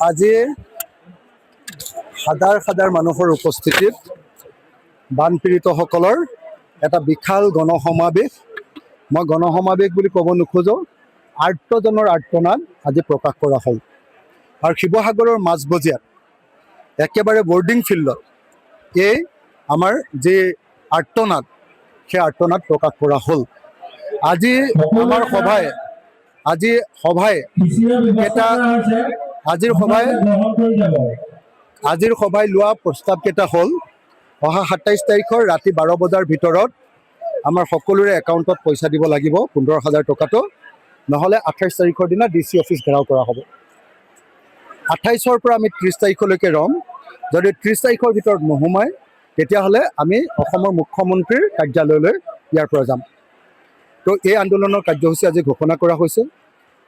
আজি হাজাৰ হাজাৰ মানুহৰ উপস্থিতিত বানপীড়িতসকলৰ এটা বিশাল গণসমাৱেশ, মই গণসমাৱেশ বুলি ক'ব নোখোজোঁ, আৰ্তজনৰ আৰ্তনাদ আজি প্ৰকাশ কৰা হ'ল। আৰু শিৱসাগৰৰ মাজমজিয়াত একেবাৰে বৰ্ডিং ফিল্ডত এই আমাৰ যি আৰ্তনাদ, সেই আৰ্তনাদ প্ৰকাশ কৰা হ'ল। আজি আমাৰ সভাই আজিৰ সভাই লোৱা প্ৰস্তাৱকেইটা হ'ল, অহা ২৭ তাৰিখৰ ৰাতি ১২ বজাৰ ভিতৰত আমাৰ সকলোৰে একাউণ্টত পইচা দিব লাগিব ১৫,০০০ টকাটো, নহ'লে ২৮ তাৰিখৰ দিনা DC অফিচ ঘেৰাও কৰা হ'ব। ২৮ৰ পৰা আমি ৩০ তাৰিখলৈকে ৰ'ম। যদি ৩০ তাৰিখৰ ভিতৰত নোসোমায় তেতিয়াহ'লে আমি অসমৰ মুখ্যমন্ত্ৰীৰ কাৰ্যালয়লৈ ইয়াৰ পৰা যাম। তো এই আন্দোলনৰ কাৰ্যসূচী আজি ঘোষণা কৰা হৈছে।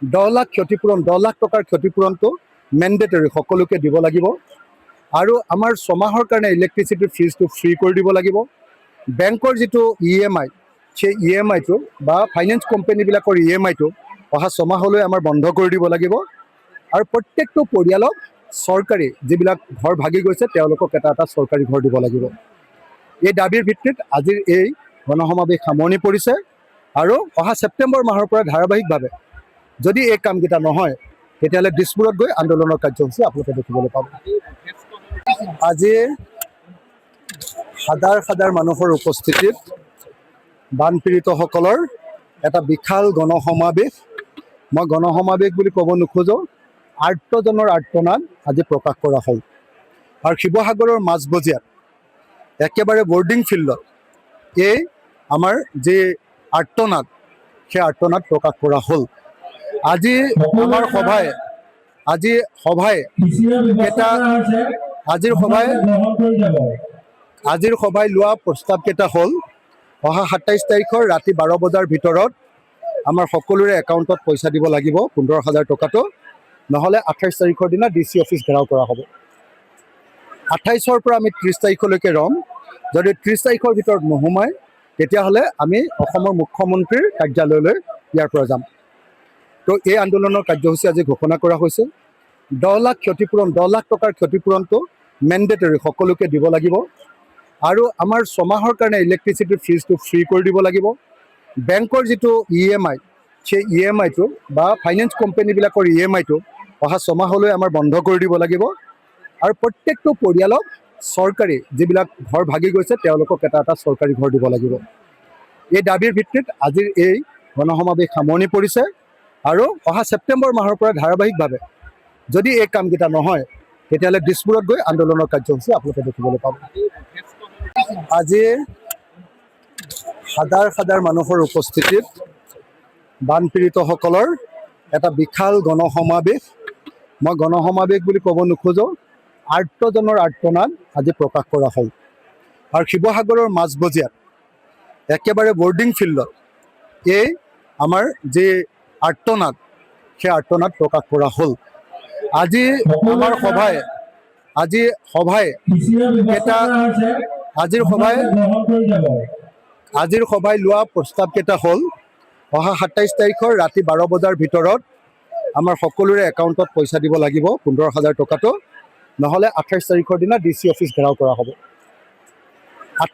১০ লাখ ক্ষতিপূৰণ, 10 লাখ টকাৰ ক্ষতিপূৰণটো মেণ্ডেটৰী, সকলোকে দিব লাগিব। আৰু আমাৰ ছমাহৰ কাৰণে ইলেক্ট্ৰিচিটিৰ ফিজটো ফ্ৰী কৰি দিব লাগিব। বেংকৰ যিটো EMI, সেই EMI-টো বা ফাইনেন্স কোম্পানীবিলাকৰ EMI-টো অহা ছমাহলৈ আমাৰ বন্ধ কৰি দিব লাগিব। আৰু প্ৰত্যেকটো পৰিয়ালক চৰকাৰী যিবিলাক ঘৰ ভাগি গৈছে তেওঁলোকক এটা এটা চৰকাৰী ঘৰ দিব লাগিব। এই দাবীৰ ভিত্তিত আজিৰ এই গণসমাৱেশ সামৰণি পৰিছে। আৰু অহা ছেপ্টেম্বৰ মাহৰ পৰা ধাৰাবাহিকভাৱে যদি এই কামকেইটা নহয় তেতিয়াহ'লে দিছপুৰত গৈ আন্দোলনৰ কাৰ্যসূচী আপোনালোকে দেখিবলৈ পাব। আজি হাজাৰ হাজাৰ মানুহৰ উপস্থিতিত বানপীড়িতসকলৰ এটা বিশাল গণসমাৱেশ, মই গণসমাৱেশ বুলি ক'ব নোখোজোঁ, আৰ্তজনৰ আৰ্তনাদ আজি প্ৰকাশ কৰা হ'ল। আৰু শিৱসাগৰৰ মাজমজিয়াত একেবাৰে বৰ্ডিং ফিল্ডত এই আমাৰ যি আৰ্তনাদ, সেই আৰ্তনাদ প্ৰকাশ কৰা হ'ল। আজিৰ সভাই লোৱা প্ৰস্তাৱকেইটা হ'ল, অহা ২৭ তাৰিখৰ ৰাতি ১২ বজাৰ ভিতৰত আমাৰ সকলোৰে একাউণ্টত পইচা দিব লাগিব ১৫,০০০ টকাটো, নহ'লে ২৮ তাৰিখৰ দিনা DC অফিচ ঘেৰাও কৰা হ'ব। ২৮ৰ পৰা আমি ৩০ তাৰিখলৈকে ৰ'ম। যদি ৩০ তাৰিখৰ ভিতৰত নোসোমায় তেতিয়াহ'লে আমি অসমৰ মুখ্যমন্ত্ৰীৰ কাৰ্যালয়লৈ ইয়াৰ পৰা যাম। তো এই আন্দোলনৰ কাৰ্যসূচী আজি ঘোষণা কৰা হৈছে। ১০ লাখ ক্ষতিপূৰণ, 10 লাখ টকাৰ ক্ষতিপূৰণটো মেণ্ডেটৰী, সকলোকে দিব লাগিব। আৰু আমাৰ ছমাহৰ কাৰণে ইলেক্ট্ৰিচিটিৰ ফিজটো ফ্ৰী কৰি দিব লাগিব। বেংকৰ যিটো EMI, সেই EMI-টো বা ফাইনেন্স কোম্পানীবিলাকৰ EMI-টো অহা ছমাহলৈ আমাৰ বন্ধ কৰি দিব লাগিব। আৰু প্ৰত্যেকটো পৰিয়ালক চৰকাৰী যিবিলাক ঘৰ ভাগি গৈছে তেওঁলোকক এটা এটা চৰকাৰী ঘৰ দিব লাগিব। এই দাবীৰ ভিত্তিত আজিৰ এই গণসমাৱেশ সামৰণি পৰিছে। আৰু অহা ছেপ্টেম্বৰ মাহৰ পৰা ধাৰাবাহিকভাৱে যদি এই কামকেইটা নহয় তেতিয়াহ'লে দিছপুৰত গৈ আন্দোলনৰ কাৰ্যসূচী আপোনালোকে দেখিবলৈ পাব। আজি হাজাৰ হাজাৰ মানুহৰ উপস্থিতিত বানপীড়িতসকলৰ এটা বিশাল গণসমাৱেশ, মই গণসমাৱেশ বুলি ক'ব নোখোজোঁ, আৰ্তজনৰ আৰ্তনাদ আজি প্ৰকাশ কৰা হ'ল। আৰু শিৱসাগৰৰ মাজমজিয়াত একেবাৰে বৰ্ডিং ফিল্ডত এই আমাৰ যি আৰ্তনাদ, সেই আৰ্তনাদ প্ৰকাশ কৰা হ'ল। আজিৰ সভাই লোৱা প্ৰস্তাৱকেইটা হ'ল, অহা ২৭ তাৰিখৰ ৰাতি ১২ বজাৰ ভিতৰত আমাৰ সকলোৰে একাউণ্টত পইচা দিব লাগিব ১৫,০০০ টকাটো, নহ'লে ২৮ তাৰিখৰ দিনা DC অফিচ ঘেৰাও কৰা হ'ব।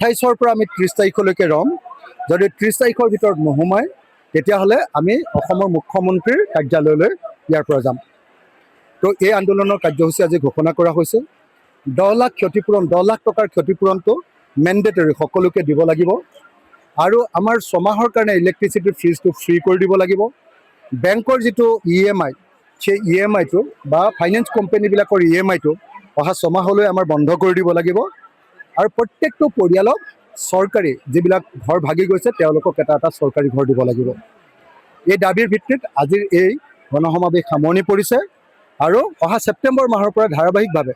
২৮ৰ পৰা আমি ৩০ তাৰিখলৈকে ৰ'ম। যদি ৩০ তাৰিখৰ ভিতৰত নোসোমায় তেতিয়াহ'লে আমি অসমৰ মুখ্যমন্ত্ৰীৰ কাৰ্যালয়লৈ ইয়াৰ পৰা যাম। তো এই আন্দোলনৰ কাৰ্যসূচী আজি ঘোষণা কৰা হৈছে। ১০ লাখ ক্ষতিপূৰণ, 10 লাখ টকাৰ ক্ষতিপূৰণটো মেণ্ডেটৰী, সকলোকে দিব লাগিব। আৰু আমাৰ ছমাহৰ কাৰণে ইলেক্ট্ৰিচিটিৰ ফিজটো ফ্ৰী কৰি দিব লাগিব। বেংকৰ যিটো EMI, সেই EMI-টো বা ফাইনেন্স কোম্পানীবিলাকৰ EMI-টো অহা ছমাহলৈ আমাৰ বন্ধ কৰি দিব লাগিব। আৰু প্ৰত্যেকটো পৰিয়ালক চৰকাৰী যিবিলাক ঘৰ ভাগি গৈছে তেওঁলোকক এটা এটা চৰকাৰী ঘৰ দিব লাগিব। এই দাবীৰ ভিত্তিত আজিৰ এই গণসমাৱেশ সামৰণি পৰিছে। আৰু অহা ছেপ্টেম্বৰ মাহৰ পৰা ধাৰাবাহিকভাৱে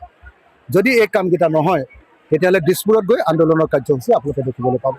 যদি এই কামকেইটা নহয় তেতিয়াহ'লে দিছপুৰত গৈ আন্দোলনৰ কাৰ্যসূচী আপোনালোকে দেখিবলৈ পাব।